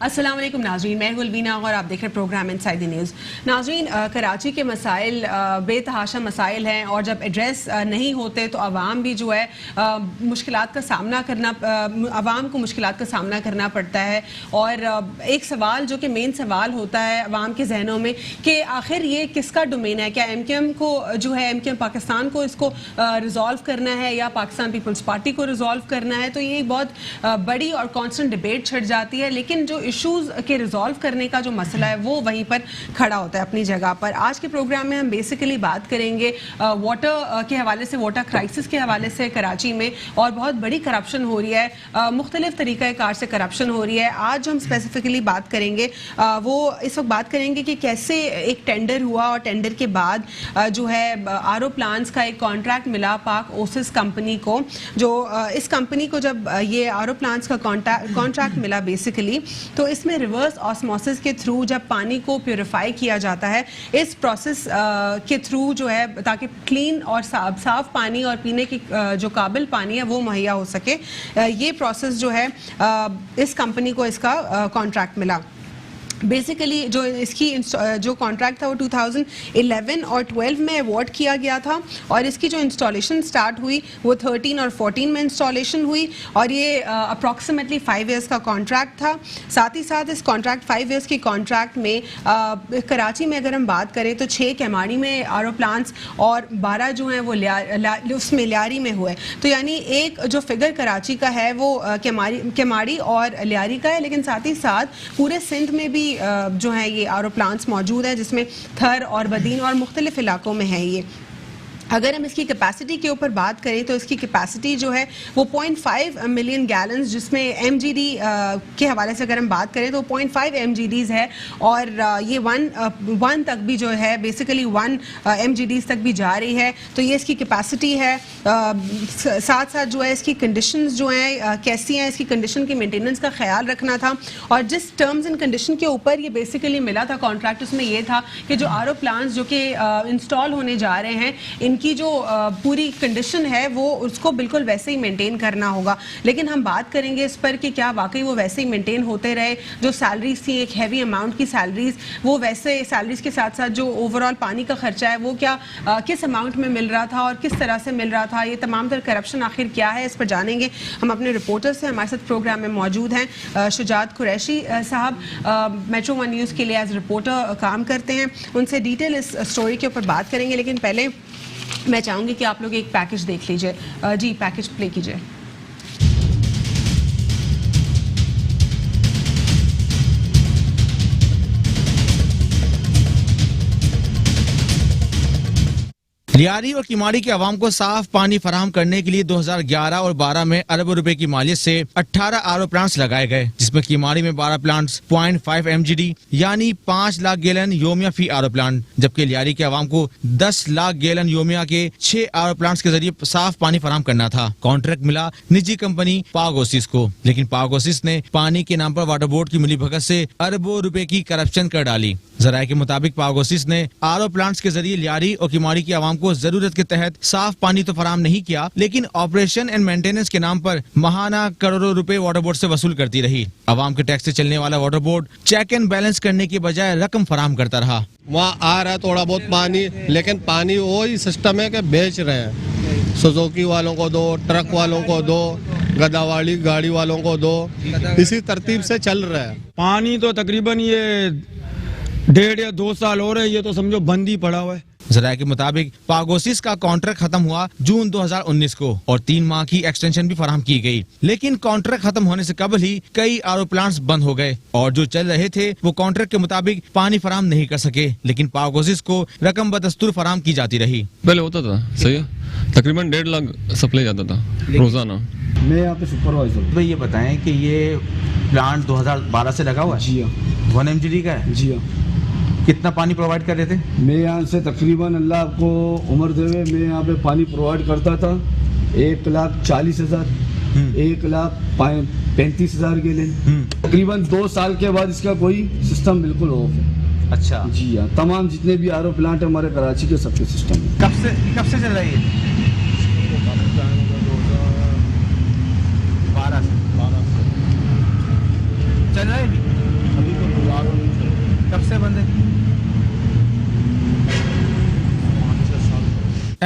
السلام علیکم ناظرین، میں گلبینہ اور آپ دیکھ رہے ہیں پروگرام انسائیڈ دی نیوز۔ ناظرین، کراچی کے مسائل بے تحاشا مسائل ہیں اور جب ایڈریس نہیں ہوتے تو عوام بھی جو ہے مشکلات کا سامنا کرنا عوام کو مشکلات کا سامنا کرنا پڑتا ہے۔ اور ایک سوال جو کہ مین سوال ہوتا ہے عوام کے ذہنوں میں کہ آخر یہ کس کا ڈومین ہے؟ کیا ایم کیو ایم کو جو ہے ایم کیو ایم پاکستان کو اس کو ریزالو کرنا ہے یا پاکستان پیپلز پارٹی کو ریزالو کرنا ہے؟ تو یہ ایک بہت بڑی اور کانسٹنٹ ڈبیٹ چھڑ جاتی ہے، لیکن جو ایشوز کے ریزالو کرنے کا جو مسئلہ ہے وہ وہیں پر کھڑا ہوتا ہے اپنی جگہ پر۔ آج کے پروگرام میں ہم بیسیکلی بات کریں گے واٹر کے حوالے سے، واٹر کرائسس کے حوالے سے کراچی میں، اور بہت بڑی کرپشن ہو رہی ہے، مختلف طریقہ کار سے کرپشن ہو رہی ہے۔ آج جو ہم اسپیسیفکلی بات کریں گے وہ اس وقت بات کریں گے کہ کیسے ایک ٹینڈر ہوا اور ٹینڈر کے بعد جو ہے آر او پلانٹس کا ایک کانٹریکٹ ملا پاک اوسس کمپنی کو۔ جو اس کمپنی کو جب یہ آر او پلانٹس کا کانٹریکٹ ملا بیسیکلی، تو اس میں ریورس آسموسس کے تھرو جب پانی کو پیوریفائی کیا جاتا ہے، اس پروسیس کے تھرو جو ہے تاکہ کلین اور صاف پانی اور پینے کی جو قابل پانی ہے وہ مہیا ہو سکے، یہ پروسیس جو ہے اس کمپنی کو اس کا کانٹریکٹ ملا۔ بیسیکلی جو اس کی جو کانٹریکٹ تھا وہ 2011 اور 12 میں ایوارڈ کیا گیا تھا، اور اس کی جو انسٹالیشن سٹارٹ ہوئی وہ 13 اور 14 میں انسٹالیشن ہوئی، اور یہ اپروکسیمیٹلی 5 ایئرس کا کانٹریکٹ تھا۔ ساتھ ہی ساتھ اس کانٹریکٹ 5 ایئرس کی کانٹریکٹ میں کراچی میں اگر ہم بات کریں تو 6 کیماڑی میں آر او پلانٹس اور 12 جو ہیں وہ اس میں لیاری میں ہوئے، تو یعنی ایک جو فگر کراچی کا ہے وہ کیماڑی اور لیاری کا ہے، لیکن ساتھ ہی ساتھ پورے سندھ میں بھی جو ہیں یہ آر او پلانٹس موجود ہیں، جس میں تھر اور بدین اور مختلف علاقوں میں ہیں یہ۔ اگر ہم اس کی کیپیسٹی کے اوپر بات کریں تو اس کی کیپیسٹی جو ہے وہ 0.5 ملین گیلنز، جس میں ایم جی ڈی کے حوالے سے اگر ہم بات کریں تو 0.5 ایم جی ڈیز ہے، اور یہ 1 تک بھی جو ہے بیسیکلی 1 ایم جی ڈیز تک بھی جا رہی ہے، تو یہ اس کی کیپیسٹی ہے۔ ساتھ ساتھ جو ہے اس کی کنڈیشنز جو ہیں کیسی ہیں، اس کی کنڈیشن کی مینٹیننس کا خیال رکھنا تھا، اور جس ٹرمز اینڈ کنڈیشن کے اوپر یہ بیسیکلی ملا تھا کانٹریکٹ، اس میں یہ تھا کہ جو آر او پلانٹس جو کہ انسٹال ہونے جا رہے ہیں ان کی جو پوری کنڈیشن ہے وہ اس کو بالکل ویسے ہی مینٹین کرنا ہوگا۔ لیکن ہم بات کریں گے اس پر کہ کیا واقعی وہ ویسے ہی مینٹین ہوتے رہے؟ جو سیلریز تھیں ایک ہیوی اماؤنٹ کی سیلریز، وہ ویسے سیلریز کے ساتھ ساتھ جو اوور آل پانی کا خرچہ ہے وہ کیا کس اماؤنٹ میں مل رہا تھا اور کس طرح سے مل رہا تھا؟ یہ تمام تر کرپشن آخر کیا ہے، اس پر جانیں گے ہم اپنے رپورٹر سے۔ ہمارے ساتھ پروگرام میں موجود ہیں شجاعت قریشی صاحب، میٹرو 1 نیوز کے لیے ایز رپورٹر کام کرتے ہیں، ان سے ڈیٹیل اس اسٹوری کے اوپر بات کریں گے۔ لیکن پہلے میں چاہوں گی کہ آپ لوگ ایک پیکج دیکھ لیجئے۔ جی پیکج پلے کیجئے۔ لیاری اور کیماڑی کے عوام کو صاف پانی فراہم کرنے کے لیے 2011 اور 12 میں اربوں روپے کی مالیت سے 18 آر او پلانٹس لگائے گئے، جس میں کیماڑی میں 12 پلانٹس 0.5 ایم جی ڈی یعنی 5 لاکھ گیلن یومیہ فی آر او پلانٹ، جبکہ لیاری کے عوام کو 10 لاکھ گیلن یومیہ کے 6 آر او پلانٹس کے ذریعے صاف پانی فراہم کرنا تھا۔ کانٹریکٹ ملا نجی کمپنی پاک اوسس کو، لیکن پاک اوسس نے پانی کے نام پر واٹر بورڈ کی ملی بھگت سے اربوں روپے کی کرپشن کر ڈالی۔ ذرائع کے مطابق پاک اوسس نے آر او پلانٹس کے ذریعے لیاری اور کیماڑی کے عوام کو ضرورت کے تحت صاف پانی تو فراہم نہیں کیا، لیکن آپریشن اینڈ مینٹیننس کے نام پر ماہانہ کروڑوں روپے واٹر بورڈ سے وصول کرتی رہی۔ عوام کے ٹیکس سے چلنے والا water board check and balance کرنے کے بجائے رقم فراہم کرتا رہا۔ وہاں آ رہا ہے تھوڑا بہت پانی، لیکن پانی وہی سسٹم ہے کہ بیچ رہے ہیں، سوزوکی والوں کو دو، ٹرک والوں کو دو، گدا والی گاڑی والوں کو دو، اسی ترتیب سے چل رہا ہے۔ پانی تو تقریباً یہ 1.5 یا 2 سال ہو رہے ہیں، یہ تو سمجھو بند ہی پڑا ہوا ہے۔ ذرائع کے مطابق پاگوسس کا کانٹریکٹ ختم ہوا جون 2019 کو، اور 3 ماہ کی ایکسٹینشن بھی فراہم کی گئی، لیکن کانٹریکٹ ختم ہونے سے قبل ہی کئی آر او پلانٹس بند ہو گئے، اور جو چل رہے تھے وہ کانٹریکٹ کے مطابق پانی فراہم نہیں کر سکے، لیکن پاگوسس کو رقم بدستور فراہم کی جاتی رہی۔ پہلے ہوتا تھا صحیح ہے، تقریباً 1.5 لاکھ سپلائی جاتا تھا روزانہ۔ میں یہاں پہ سپروائزر۔ بھائی یہ بتائیں کہ یہ پلانٹ 2012 سے لگا ہوا ہے؟ جی ہاں۔ 1 ایم جی ڈی کا ہے؟ جی ہاں۔ کتنا پانی پرووائڈ کر رہے تھے؟ میں یہاں سے تقریباً اللہ آپ کو عمر دے میں یہاں پہ پانی پرووائڈ کرتا تھا 1,40,000 1,35,000 گیلن۔ تقریباً 2 سال کے بعد اس کا کوئی سسٹم بالکل آف ہے۔ اچھا جی ہاں، تمام جتنے بھی آر او پلانٹ ہیں ہمارے کراچی کے سب کے سسٹم ہے۔ کب سے چل رہی ہے؟ 12 سے چل رہا ہے ابھی؟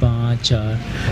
5, 4,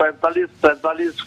45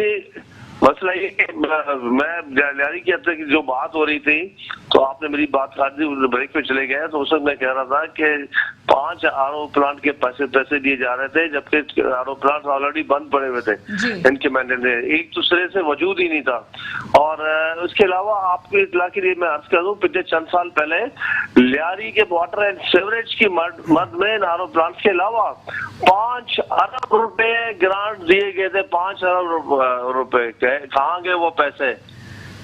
دیکھیے مسئلہ یہ کہ میں لیاری کی حد کی جو بات ہو رہی تھی تو آپ نے میری بات کاٹ دی, بریک پہ چلے گئے. تو اس وقت میں کہہ رہا تھا کہ 5 RO پلانٹ کے پیسے دیے جا رہے تھے, جبکہ RO پلانٹ آلریڈی بند پڑے ہوئے تھے ان کے مینڈیٹ میں, ایک دوسرے سے وجود ہی نہیں تھا. اور اس کے علاوہ آپ کو اطلاع کے لیے میں عرض کر دوں, پچھلے چند سال پہلے لیاری کے واٹر اینڈ سیوریج کی مد میں RO پلانٹ کے علاوہ 5 ارب روپے گرانٹ دیے گئے تھے. 5 ارب روپے کہاں گئے وہ پیسے؟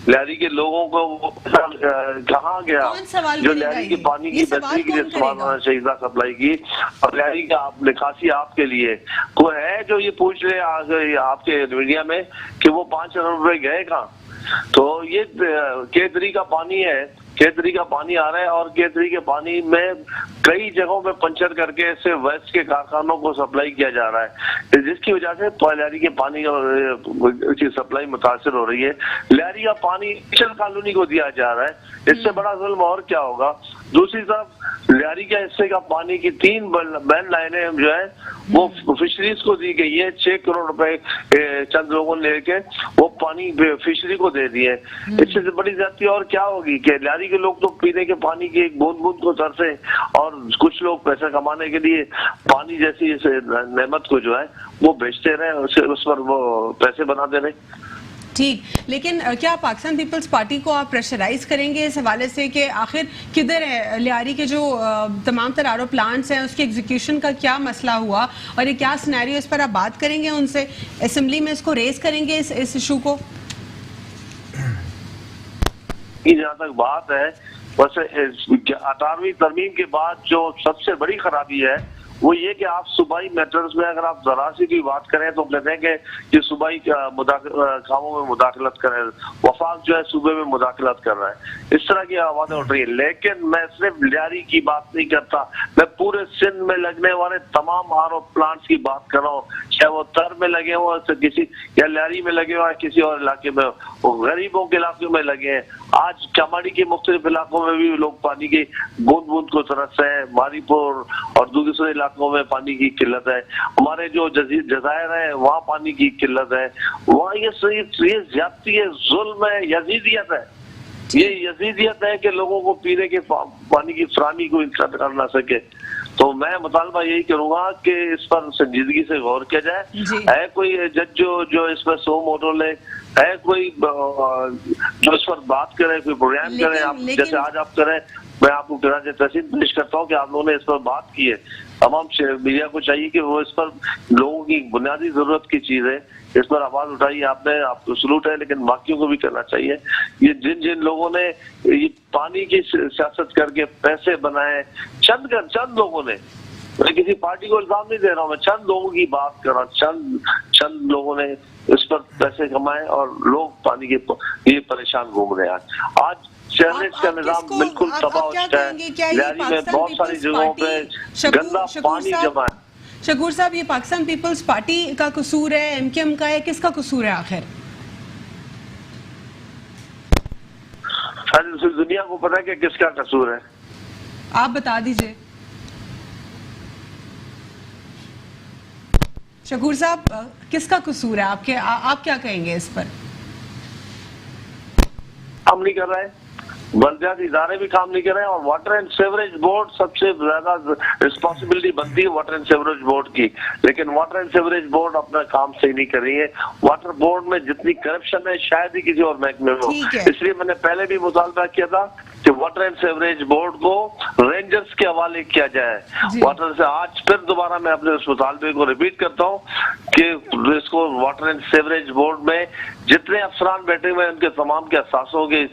لیاری کے لوگوں کو کہاں گیا جو لیاری کے پانی کی بہتری کے لیے استعمال ہونا چاہیے تھا, سپلائی کی, اور لیاری کا نکاسی آپ کے لیے کوئی ہے جو یہ پوچھ لے آپ کے میڈیا میں کہ وہ 5 ارب روپے گئے کہاں؟ تو یہ کیتری کا پانی ہے, کیتری کا پانی آ رہا ہے, اور کیتری کے پانی میں کئی جگہوں پہ پنچر کر کے اسے ویسٹ کے کارخانوں کو سپلائی کیا جا رہا ہے, جس کی وجہ سے لیاری کے پانی کی سپلائی متاثر ہو رہی ہے. لیاری کا پانی مشل کالونی کو دیا جا رہا ہے, اس سے بڑا ظلم اور کیا ہوگا؟ دوسری طرف لیاری کے حصے کا پانی کی 3 بین لائنیں جو ہے وہ فشریز کو دی گئی ہے. 6 کروڑ روپے چند لوگوں نے لے کے وہ پانی فشری کو دے دیے. اس سے بڑی زیادتی اور کیا ہوگی کہ لیاری کے لوگ تو پینے کے پانی کی ایک بوند بوند کو ترسے, اور کچھ لوگ پیسہ کمانے کے لیے پانی جیسی نعمت کو جو ہے وہ بیچتے رہے, اس پر وہ پیسے بناتے رہے. ٹھیک, لیکن کیا پاکستان پیپلز پارٹی کو آپ پریشرائز کریں گے اس حوالے سے کہ آخر کدھر ہے لیاری کے جو تمام تر RO پلانٹس ہیں, اس کی ایگزیکیوشن کا کیا مسئلہ ہوا, اور یہ کیا سینیریو, اس پر آپ بات کریں گے ان سے, اسمبلی میں اس کو ریز کریں گے اس ایشو کو؟ جہاں تک بات ہے, ویسے 18ویں ترمیم کے بعد جو سب سے بڑی خرابی ہے وہ یہ کہ آپ صوبائی میٹرز میں اگر آپ ذرا سی بھی بات کریں تو کہتے ہیں کہ یہ صوبائی کاموں میں مداخلت کریں, وفاق جو ہے صوبے میں مداخلت کر رہا ہے, اس طرح کی آوازیں اٹھ رہی ہیں. لیکن میں صرف لیاری کی بات نہیں کرتا, میں پورے سندھ میں لگنے والے تمام RO پلانٹس کی بات کر رہا ہوں, چاہے وہ تر میں لگے ہوں کسی, یا لیاری میں لگے ہوئے کسی اور علاقے میں, غریبوں کے علاقوں میں لگے ہیں. آج کماڑی کے مختلف علاقوں میں بھی لوگ پانی کی بوند بوند کو ترس رہے ہیں, ماری پور اور دوسرے علاقوں میں پانی کی قلت ہے. ہمارے جو جزائر ہیں وہاں پانی کی قلت ہے, وہاں یہ زیادتی ہے, ظلم ہے, یزیدیت ہے. یہ یزیدیت ہے کہ لوگوں کو پینے کے پانی کی فراہمی کو کر نہ سکے. تو میں مطالبہ یہی کروں گا کہ اس پر سنجیدگی سے غور کیا جائے. ہے کوئی جج جو اس میں سو موٹو لے, ہے کوئی جو اس پر بات کرے, کوئی پروگرام کرے, آپ جیسے آج آپ کریں. میں آپ کو تحسین پیش کرتا ہوں کہ آپ لوگوں نے اس پر بات کی ہے. تمام میڈیا کو چاہیے کہ وہ اس پر لوگوں کی بنیادی ضرورت کی چیز ہے, اس پر آواز اٹھائی آپ نے, آپ کو سلوٹ ہے, لیکن باقیوں کو بھی کرنا چاہیے. یہ جن لوگوں نے یہ پانی کی سیاست کر کے پیسے بنائے, چند لوگوں نے, میں کسی پارٹی کو الزام نہیں دے رہا ہوں, میں چند لوگوں کی بات کر رہا ہوں, چند لوگوں نے اس پر پیسے کمائے اور لوگ پانی کے یہ پریشان گھوم رہے ہیں. آج شہریت کا نظام بالکل تباہ ہو چکا ہے. لیاری میں بہت ساری جگہوں پہ گندا پانی جمع ہے. شکور صاحب, یہ پاکستان پیپلز پارٹی کا قصور ہے, MKM کا ہے, کس کا قصور ہے آخر؟ دنیا کو پتا ہے کہ کس کا قصور ہے, آپ بتا دیجئے. شکور صاحب, کس کا قصور ہے آپ کیا کہیں گے اس پر؟ کام نہیں کر رہے, بلدیاتی ادارے بھی کام نہیں کر رہے ہیں, اور واٹر اینڈ سیوریج بورڈ سب سے زیادہ رسپانسبلٹی بنتی ہے واٹر اینڈ سیوریج بورڈ کی, لیکن واٹر اینڈ سیوریج بورڈ اپنا کام صحیح نہیں کر رہی ہے. واٹر بورڈ میں جتنی کرپشن ہے شاید ہی کسی اور محکمے میں ہو. اس لیے میں نے پہلے بھی مطالبہ کیا تھا کہ واٹر اینڈ سیوریج بورڈ کو رینجرز کے حوالے کیا جائے. واٹر سے آج پھر دوبارہ میں اپنے اس مطالبے کو ریپیٹ کرتا ہوں کہ اس کو واٹر اینڈ سیوریج بورڈ میں جتنے افسران بیٹھے ہوئے ان کے تمام کے اثاثوں کی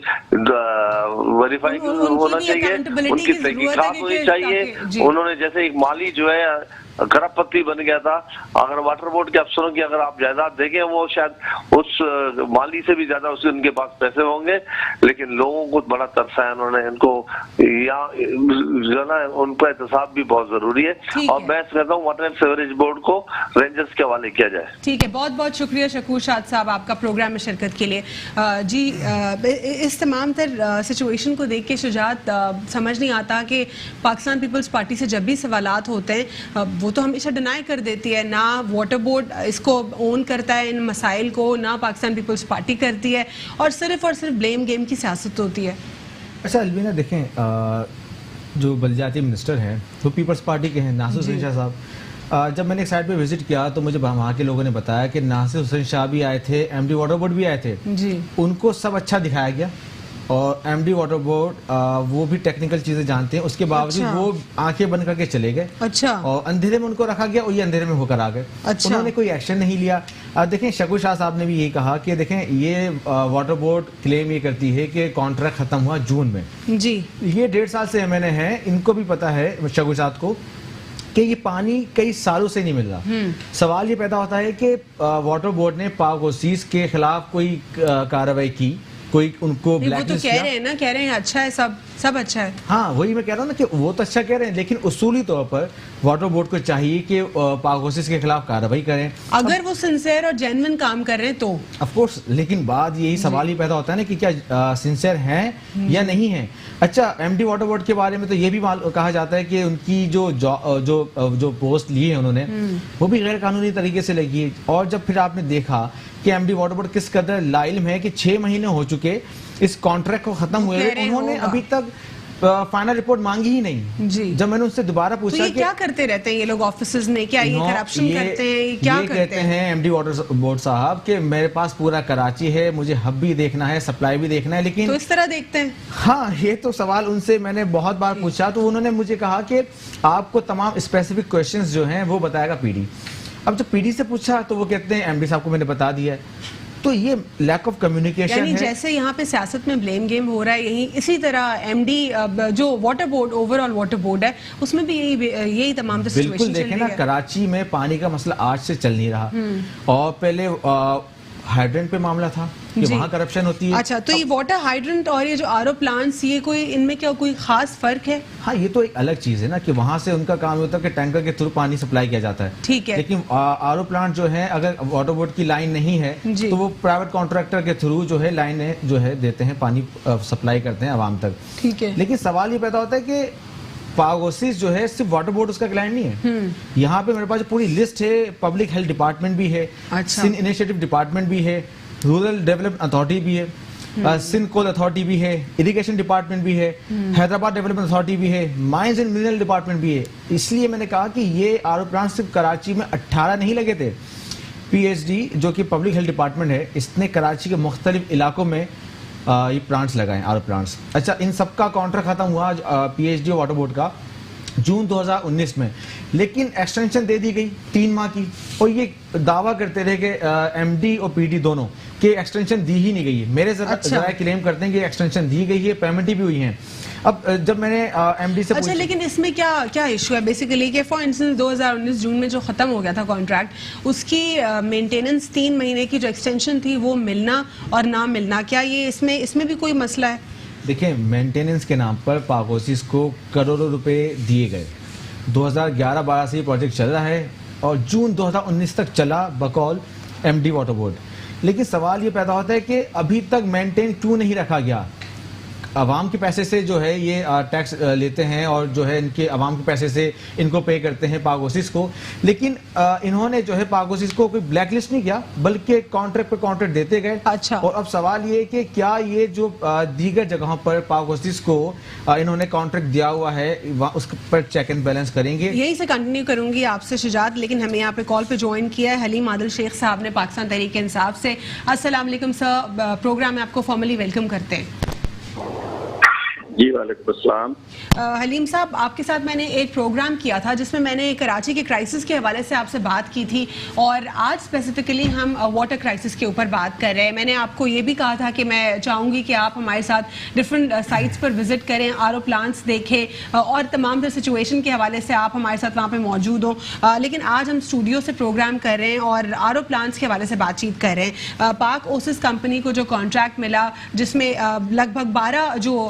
ویریفائی ہونا چاہیے, ان کی تحقیقات ہونی چاہیے. انہوں نے جیسے ایک مالی جو ہے کرپ پتی بن گیا تھا, اگر واٹر بورڈ کے افسروں کی اگر آپ جائیداد دیکھیں وہ شاید اس مالی سے بھی زیادہ ان کے پاس پیسے ہوں گے, لیکن لوگوں کو بڑا ترسا ہے. انہوں نے ان کو ان کا احتساب بھی بہت ضروری ہے, اور میں کہتا ہوں واٹر اینڈ سیوریج بورڈ کو رینجرز کے حوالے کیا جائے. ٹھیک ہے, بہت بہت شکریہ شکور شاد صاحب, آپ کا پروگرام پروگرام میں شرکت کے لیے. جی اس تمام تر سچویشن کو دیکھ کے شجاعت سمجھ نہیں آتا کہ پاکستان پیپلز پارٹی سے جب بھی سوالات ہوتے ہیں وہ تو ہمیشہ ڈینائی کر دیتی ہے, نہ واٹر بورڈ اس کو اون کرتا ہے ان مسائل کو, نہ پاکستان پیپلز پارٹی کرتی ہے, اور صرف بلیم گیم کی سیاست ہوتی ہے. اچھا البینہ دیکھیں, جو بلدیاتی منسٹر ہیں وہ پیپلز پارٹی کے ہیں, ناصر حسین شاہ صاحب. جب میں نے ایک سائٹ پہ وزٹ کیا تو مجھے وہاں کے لوگوں نے بتایا کہ ناصر حسین شاہ بھی آئے تھے, ایم ڈی واٹر بورڈ بھی آئے تھے, ان کو سب اچھا دکھایا گیا, اور ایم ڈی واٹر بورڈ وہ بھی ٹیکنیکل چیزیں جانتے ہیں, اس کے باوجود وہ آنکھیں بند کر کے چلے گئے, اور اندھیرے میں ان کو رکھا گیا اور یہ اندھیرے میں ہو کر آ گئے. انہوں نے کوئی ایکشن نہیں لیا. دیکھیں شگو شاہ صاحب نے بھی یہی کہا کہ دیکھیں یہ واٹر بورڈ کلیم یہ کرتی ہے کہ کانٹریکٹ ختم ہوا جون میں. جی یہ 1.5 سال سے ایم این اے ہیں, ان کو بھی پتا ہے شگو صاحب کو کہ یہ پانی کئی سالوں سے نہیں مل رہا. سوال یہ پیدا ہوتا ہے کہ واٹر بورڈ نے پاک اوسیس کے خلاف کوئی کارروائی کی, کوئی ان کو بلیک لسٹ کیا؟ کہہ رہے ہیں نا, کہہ رہے ہیں اچھا ہے, سب اچھا ہے. ہاں وہی میں کہہ رہا ہوں نا کہ وہ تو اچھا کہہ رہے ہیں, لیکن اصولی طور پر واٹر بورڈ کو چاہیے کہ پاک اوسیس کے خلاف کارروائی کریں اگر وہ سنسیئر اور جینوئن کام کر رہے ہیں تو آف کورس. لیکن بعد یہی سوال ہی پیدا ہوتا ہے نا کہ کیا سنسیئر ہیں یا نہیں ہیں. اچھا ایم ڈی واٹر بورڈ کے بارے میں تو یہ بھی کہا جاتا ہے کہ ان کی جو پوسٹ لی ہے انہوں نے وہ بھی غیر قانونی طریقے سے لگی ہے. اور جب پھر آپ نے دیکھا کہ ایم ڈی واٹر بورڈ کس قدر لاعلم ہے کہ 6 مہینے ہو چکے اس کانٹریکٹ کو ختم ہوئے, انہوں نے ابھی تک فائنل رپورٹ مانگی ہی نہیں. جب میں نے ان سے دوبارہ پوچھا کہ کیا کرتے رہتے ہیں یہ لوگ آفیسز میں, کیا یہ کرپشن کرتے ہیں, کیا کہتے ہیں ایم ڈی واٹر بورڈ صاحب کہ میرے پاس پورا کراچی ہے, مجھے ہب بھی دیکھنا ہے, سپلائی بھی دیکھنا ہے, لیکن تو اس طرح دیکھتے ہیں. ہاں یہ تو سوال ان سے میں نے بہت بار پوچھا تو انہوں نے مجھے کہا کہ آپ کو تمام اسپیسیفک کویشچنز جو ہیں وہ بتائے گا پی ڈی. اب جب پی ڈی سے پوچھا تو وہ کہتے ہیں ایم ڈی صاحب کو میں نے بتا دیا ہے. تو یہ لیک آف کمیونیکیشن ہے. یعنی جیسے یہاں پہ سیاست میں بلیم گیم ہو رہا ہے, یہی اسی طرح ایم ڈی جو water board over all water board ہے اس میں بھی یہی تمام سچویشن چل رہی ہے. بالکل دیکھیں نا, کراچی میں پانی کا مسئلہ آج سے چل نہیں رہا, اور پہلے ہائیڈرنٹ پہ معاملہ تھا کہ وہاں کرپشن ہوتی ہے. اچھا تو یہ واٹر ہائیڈرنٹ اور یہ جو آر او پلانٹس, یہ کوئی ان میں کیا کوئی خاص فرق ہے؟ ہاں یہ تو ایک الگ چیز ہے نا کہ وہاں سے ان کا کام ہوتا ہے کہ ٹینکر کے تھرو پانی سپلائی کیا جاتا ہے, ٹھیک ہے, لیکن آر او پلانٹ جو ہے اگر واٹر بورڈ کی لائن نہیں ہے تو وہ پرائیویٹ کانٹریکٹر کے تھرو جو ہے لائن جو ہے دیتے ہیں, پانی سپلائی کرتے ہیں عوام تک. ٹھیک ہے, لیکن سوال یہ پیدا ہوتا ہے کہ پاک اوسیس جو ہے صرف واٹر بورڈ اس کا کلائنٹ نہیں ہے. یہاں پہ میرے پاس پوری لسٹ ہے, پبلک ہیلتھ ڈپارٹمنٹ بھی ہے, سندھ انیشیٹو ڈپارٹمنٹ بھی ہے, رورل ڈیولپمنٹ اتھارٹی بھی ہے, سندھ کول اتھارٹی بھی ہے, اریگیشن ڈپارٹمنٹ بھی ہے, حیدرآباد ڈیولپمنٹ اتھارٹی بھی ہے, مائنز اینڈ منرل ڈپارٹمنٹ بھی ہے. اس لیے میں نے کہا کہ یہ آر او پلانٹ صرف کراچی میں 18 نہیں لگے تھے. پی ایچ ڈی جو کہ پبلک ہیلتھ ڈپارٹمنٹ ہے, اس نے کراچی کے مختلف علاقوں میں یہ پلانٹس لگائے, آر او پلانٹس. اچھا ان سب کا کانٹریکٹ ختم ہوا پی ایچ ڈی اور واٹر بورڈ کا جون 2019 میں, لیکن ایکسٹینشن دے دی گئی 3 ماہ کی, اور یہ دعویٰ کرتے رہے کہ ایم ڈی اور پی ڈی دونوں کہ ایکسٹینشن دی ہی نہیں گئی ہے. میرے ذرائع کلیم کرتے ہیں کہ ایکسٹینشن دی گئی ہے, پیمنٹیں بھی ہوئی ہیں. اب جب میں نے ایم ڈی سے اچھا لیکن اس میں کیا ایشو ہے بیسیکلی کہ فار انسٹنس 2019 جون میں جو ختم ہو گیا تھا کانٹریکٹ, اس کی مینٹیننس 3 مہینے کی جو ایکسٹینشن تھی وہ ملنا اور نہ ملنا, کیا یہ اس میں بھی کوئی مسئلہ ہے؟ دیکھیں مینٹیننس کے نام پر پاک اوسیس کو کروڑوں روپے دیے گئے. 2011-12 سے یہ پروجیکٹ چل رہا ہے اور جون 2019 تک چلا بقول ایم ڈی واٹر بورڈ. لیکن سوال یہ پیدا ہوتا ہے کہ ابھی تک مینٹین کیوں نہیں رکھا گیا؟ عوام کے پیسے سے جو ہے یہ ٹیکس لیتے ہیں اور جو ہے ان کے عوام کے پیسے سے ان کو پے کرتے ہیں پاک اوسیس کو, لیکن انہوں نے جو ہے پاک اوسیس کو کوئی بلیک لسٹ نہیں کیا بلکہ کانٹریکٹ پہ کانٹریکٹ دیتے گئے. اچھا, اور اب سوال یہ ہے کہ کیا یہ جو دیگر جگہوں پر پاک اوسیس کو انہوں نے کانٹریکٹ دیا ہوا ہے اس پر چیک اینڈ بیلنس کریں گے؟ یہی سے کنٹینیو کروں گی آپ سے شجاعت, لیکن ہمیں یہاں پہ کال پہ جوائن کیا ہے حلیم عادل شیخ صاحب نے پاکستان تحریک انصاف سے. السلام علیکم سر, پروگرام میں آپ کو فارملی ویلکم کرتے ہیں. جی وعلیکم السلام. حلیم صاحب آپ کے ساتھ میں نے ایک پروگرام کیا تھا جس میں میں نے کراچی کے کرائسس کے حوالے سے آپ سے بات کی تھی, اور آج اسپیسیفکلی ہم واٹر کرائسس کے اوپر بات کر رہے ہیں. میں نے آپ کو یہ بھی کہا تھا کہ میں چاہوں گی کہ آپ ہمارے ساتھ ڈفرینٹ سائٹس پر وزٹ کریں, آر او پلانٹس دیکھیں, اور تمام تر سچویشن کے حوالے سے آپ ہمارے ساتھ وہاں پہ موجود ہوں. لیکن آج ہم اسٹوڈیو سے پروگرام کر رہے ہیں اور آر او پلانٹس کے حوالے سے بات چیت کر رہے ہیں. پاک اوسس کمپنی کو جو کانٹریکٹ ملا جس میں لگ بھگ 12 جو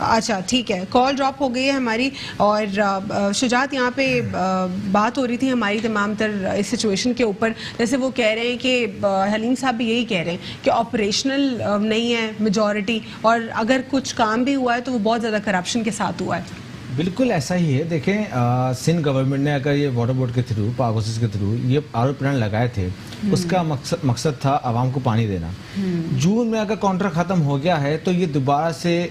اچھا ٹھیک ہے, کال ڈراپ ہو گئی ہے ہماری. اور شجاعت, یہاں پہ بات ہو رہی تھی ہماری تمام تر اس سچویشن کے اوپر, جیسے وہ کہہ رہے ہیں کہ حلیم صاحب بھی یہی کہہ رہے ہیں کہ آپریشنل نہیں ہے میجورٹی, اور اگر کچھ کام بھی ہوا ہے تو وہ بہت زیادہ کرپشن کے ساتھ ہوا ہے. بالکل ایسا ہی ہے. دیکھیں سندھ گورنمنٹ نے اگر یہ واٹر بورڈ کے تھرو, پاک اوسیس کے تھرو یہ آر او پلانٹ لگائے تھے, اس کا مقصد تھا عوام کو پانی دینا. جون میں اگر کانٹریکٹ ختم ہو گیا ہے تو یہ دوبارہ سے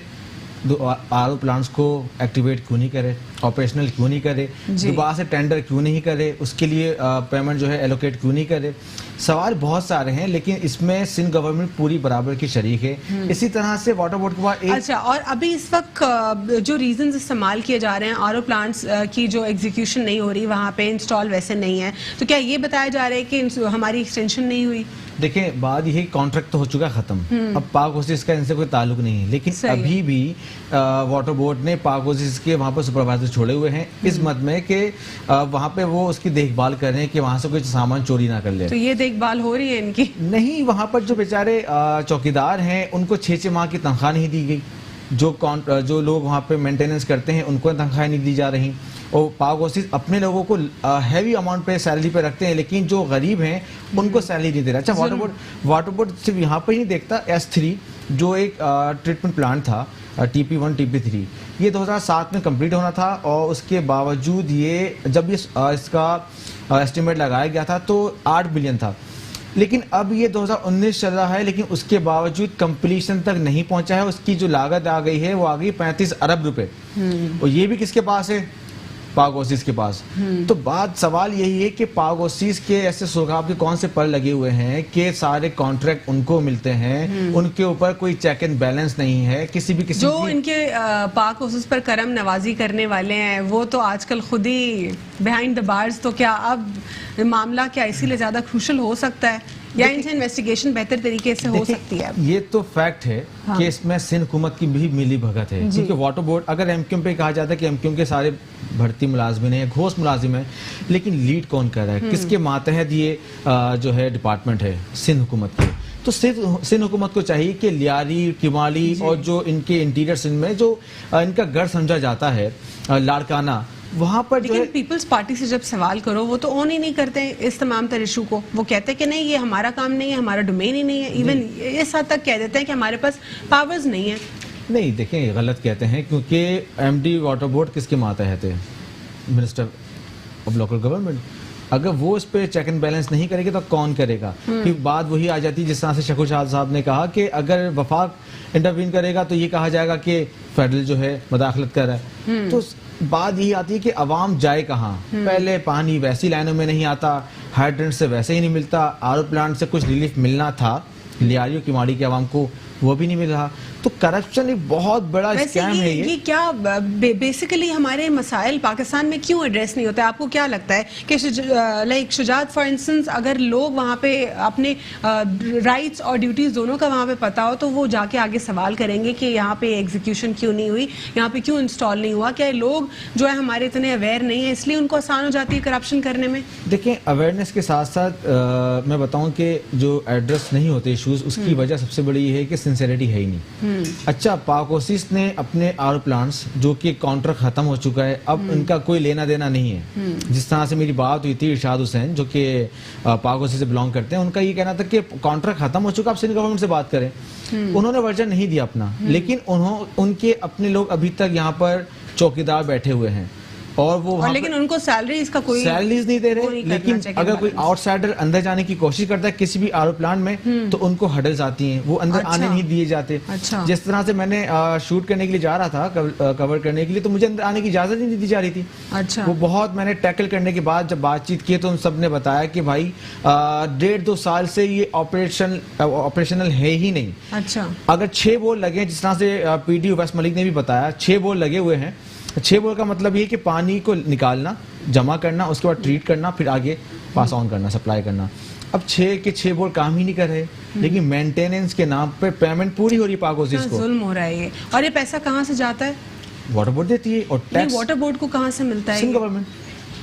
آر او پلانٹس کو ایکٹیویٹ کیوں نہیں کرے, آپریشنل کیوں نہیں کرے, دوبارہ سے ٹینڈر کیوں نہیں کرے, اس کے لیے پیمنٹ جو ہے ایلوکیٹ کیوں نہیں کرے. سوال بہت سارے ہیں, لیکن اس میں سندھ گورنمنٹ پوری برابر کی شریک ہے. اسی طرح سے واٹر بورڈ کے بعد اچھا, اور ابھی اس وقت جو ریزنز استعمال کیے جا رہے ہیں, آر او پلانٹس کی جو ایگزیکیوشن نہیں ہو رہی, وہاں پہ انسٹال ویسے نہیں ہے, تو کیا یہ بتایا جا رہا ہے کہ ہماری ایکسٹینشن نہیں ہوئی؟ دیکھیں بات یہ کانٹریکٹ تو ہو چکا ختم, اب پاک اوسیس کا ان سے کوئی تعلق نہیں ہے, لیکن ابھی بھی واٹر بورڈ نے پاک اوسیس کے وہاں پر سپروائزر چھوڑے ہوئے ہیں اس مد میں کہ وہاں پہ وہ اس کی دیکھ بھال کر رہے ہیں کہ وہاں سے کوئی سامان چوری نہ کر لے. تو یہ دیکھ بھال ہو رہی ہے ان کی؟ نہیں, وہاں پر جو بیچارے چوکیدار ہیں ان کو 6 ماہ کی تنخواہ نہیں دی گئی, جو لوگ وہاں پہ مینٹیننس کرتے ہیں ان کو تنخواہیں نہیں دی جا رہی, اور پاک اوسیس اپنے لوگوں کو ہیوی اماؤنٹ پہ سیلری پہ رکھتے ہیں, لیکن جو غریب ہیں ان کو سیلری نہیں دے رہا. اچھا, واٹر بورڈ صرف یہاں پہ ہی نہیں دیکھتا. S3 جو ایک ٹریٹمنٹ پلانٹ تھا, TP1 TP3, یہ 2007 میں کمپلیٹ ہونا تھا, اور اس کے باوجود یہ جب اس کا ایسٹیمیٹ لگایا گیا تھا تو 8 بلین تھا, لیکن اب یہ 2019 چل رہا ہے, لیکن اس کے باوجود کمپلیشن تک نہیں پہنچا ہے. اس کی جو لاگت آ گئی ہے وہ آ گئی 35 ارب روپے, اور یہ بھی کس کے پاس ہے؟ پاک اوسیس کے پاس. تو بات سوال یہی ہے کہ پاک اوسیس کے ایسے سرخاب کے کون سے پر لگے ہوئے ہیں کہ سارے کانٹریکٹ ان کو ملتے ہیں, ان کے اوپر کوئی چیک اینڈ بیلنس نہیں ہے. کسی جو ان کے پاک اوسیس پر کرم نوازی کرنے والے ہیں وہ تو آج کل خود ہی بیہائنڈ دا بارز, تو کیا اب معاملہ کیا اسی لیے زیادہ کروشل ہو سکتا ہے, یا ان سے انویسٹیگیشن بہتر طریقے سے ہو سکتی ہے؟ یہ تو فیکٹ ہے کہ اس میں سندھ حکومت کی بھی ملی بھگت ہے, کیونکہ واٹر بورڈ اگر MQM پہ کہا جاتا ہے کہ MQM کے سارے بھرتی ملازمین ہیں, گھوس ملازم ہیں, لیکن لیڈ کون کر رہا ہے, کس کے ماتحت یہ جو ہے ڈپارٹمنٹ ہے سندھ حکومت کے. تو سندھ حکومت کو چاہیے کہ لیاری, کمالی اور جو ان کے انٹیریئر سندھ میں جو ان کا گھر سمجھا جاتا ہے لاڑکانہ, وہاں پر لیکن پیپلز پارٹی سے جب سوال کرو وہ تو اون ہی نہیں کرتے اس تمام تر ایشو کو. وہ کہتے ہیں کہ نہیں یہ ہمارا کام نہیں ہے, ہمارا ڈومین ہی نہیں ہے, ایون اس حد تک کہہ دیتے ہیں کہ ہمارے پاس پاورز نہیں ہیں. نہیں دیکھیں, غلط کہتے ہیں, کیونکہ MD واٹر بورڈ کس کے ماتحت ہے؟ Minister of local government. اگر وہ اس پہ چیک اینڈ بیلنس نہیں کرے گا تو کون کرے گا؟ پھر بات وہی آ جاتی ہے جس طرح سے شکو شاہ صاحب نے کہا کہ اگر وفاق انٹروین کرے گا تو یہ کہا جائے گا کہ فیڈرل جو ہے مداخلت کر رہا ہے. تو بات یہی آتی ہے کہ عوام جائے کہاں؟ پہلے پانی ویسی لائنوں میں نہیں آتا, ہائیڈرنٹ سے ویسے ہی نہیں ملتا, آر او پلانٹ سے کچھ ریلیف ملنا تھا لیاریو کی ماڑی کے عوام کو, وہ بھی نہیں مل رہا. تو کرپشن ایک بہت بڑا اسکیم ہے. یہ کیا بیسیکلی ہمارے مسائل پاکستان میں کیوں ایڈریس نہیں ہوتا ہے؟ آپ کو کیا لگتا ہے کہ لائک شجاعت فار انسٹنس, اگر لوگ وہاں پہ اپنے رائٹس اور ڈیوٹیز دونوں کا وہاں پہ پتا ہو تو وہ جا کے آگے سوال کریں گے کہ یہاں پہ ایگزیکیوشن کیوں نہیں ہوئی, یہاں پہ کیوں انسٹال نہیں ہوا؟ کیا لوگ جو ہے ہمارے اتنے اویئر نہیں ہیں اس لیے ان کو آسان ہو جاتی ہے کرپشن کرنے میں؟ دیکھیں, اویئرنیس کے ساتھ ساتھ میں بتاؤں کہ جو ایڈریس نہیں ہوتے ایشوز, اس کی وجہ سب سے بڑی یہ ہے کہ سنسیریٹی ہے ہی نہیں. اچھا, پاک اوسیس نے اپنے آر او پلانٹس جو کہ کانٹریکٹ ختم ہو چکا ہے, اب ان کا کوئی لینا دینا نہیں ہے. جس طرح سے میری بات ہوئی تھی ارشاد حسین جو کہ پاک اوسیس سے بلانگ کرتے ہیں, ان کا یہ کہنا تھا کہ کانٹریکٹ ختم ہو چکا, آپ سندھ گورنمنٹ سے بات کریں. انہوں نے ورژن نہیں دیا اپنا, لیکن ان کے اپنے لوگ ابھی تک یہاں پر چوکیدار بیٹھے ہوئے ہیں, اور وہ لیکن ان کو سیلریز کا کوئی سیلریز نہیں دے رہے. لیکن اگر کوئی آؤٹ سائڈر اندر جانے کی کوشش کرتا ہے کسی بھی آر او پلانٹ میں تو ان کو ہڈلز آتی ہیں, وہ اندر آنے نہیں دیے جاتے. جس طرح سے میں نے شوٹ کرنے کے لیے جا رہا تھا, کور کرنے کے لیے, تو مجھے اندر آنے کی اجازت نہیں دی جا رہی تھی. وہ بہت میں نے ٹیکل کرنے کے بعد جب بات چیت کی تو ان سب نے بتایا کہ بھائی 1.5-2 سال سے یہ آپریشنل ہے ہی نہیں. اگر 6 بور لگے, جس طرح سے PD اویس ملک نے بھی بتایا 6 بور لگے ہوئے ہیں. 6 بور کا مطلب یہ کہ پانی کو نکالنا, جمع کرنا, اس کے بعد ٹریٹ کرنا, پھر آگے پاس آن کرنا, سپلائی کرنا. اب 6 بور کام ہی نہیں کر رہے, لیکن مینٹیننس کے نام پہ پیمنٹ پوری ہو رہی ہے پاک اوسیس کو. ظلم ہو رہا ہے یہ. اور یہ پیسہ کہاں سے جاتا ہے؟ واٹر بورڈ دیتی ہے. اور ٹیکس واٹر بورڈ کو کہاں سے ملتا ہے؟ سندھ گورنمنٹ.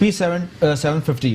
P750